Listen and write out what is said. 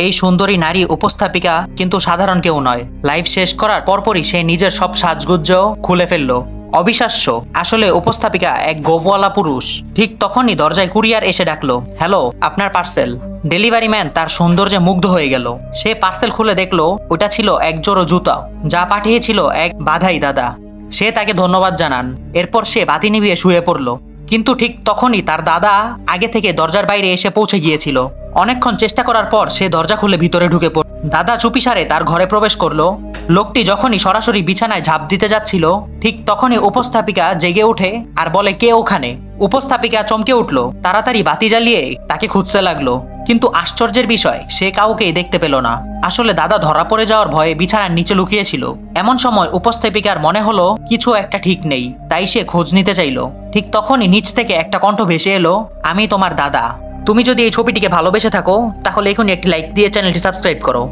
এই সুন্দরী নারী উপস্থাপিকা কিন্তু সাধারণ কেউ নয়। লাইভ শেষ করার পরপরই সে নিজের সব সাজগুজ্জ খুলে ফেলল। অবিশ্বাস্য, আসলে উপস্থাপিকা এক গোবওয়ালা পুরুষ। ঠিক তখনই দরজায় কুরিয়ার এসে ডাকলো, হ্যালো, আপনার পার্সেল। ডেলিভারি ম্যান তার সৌন্দর্যে মুগ্ধ হয়ে গেল। সে পার্সেল খুলে দেখলো ওটা ছিল এক জোড়ো জুতা, যা পাঠিয়েছিল এক বাধাই দাদা। সে তাকে ধন্যবাদ জানান। এরপর সে বাতি নিভিয়ে শুয়ে পড়ল। কিন্তু ঠিক তখনই তার দাদা আগে থেকে দরজার বাইরে এসে পৌঁছে গিয়েছিল। অনেকক্ষণ চেষ্টা করার পর সে দরজা খুলে ভিতরে ঢুকে পড়ল। দাদা চুপিসারে তার ঘরে প্রবেশ করলো। লোকটি যখনই সরাসরি বিছানায় ঝাঁপ দিতে যাচ্ছিল, ঠিক তখনই উপস্থাপিকা জেগে ওঠে আর বলে, কে ওখানে? উপস্থাপিকা চমকে উঠল, তাড়াতাড়ি বাতি জ্বালিয়ে তাকে খুঁজতে লাগলো। কিন্তু আশ্চর্যের বিষয়, সে কাউকেই দেখতে পেল না। আসলে দাদা ধরা পড়ে যাওয়ার ভয়ে বিছানার নিচে লুকিয়েছিল। এমন সময় উপস্থাপিকার মনে হলো কিছু একটা ঠিক নেই, তাই সে খোঁজ নিতে চাইল। ঠিক তখনই নিচ থেকে একটা কণ্ঠ ভেসে এলো, আমি তোমার দাদা। তুমি যদি এই ছবিটিকে ভালোবেসে থাকো তাহলে এখনই একটি লাইক দিয়ে চ্যানেলটি সাবস্ক্রাইব করো।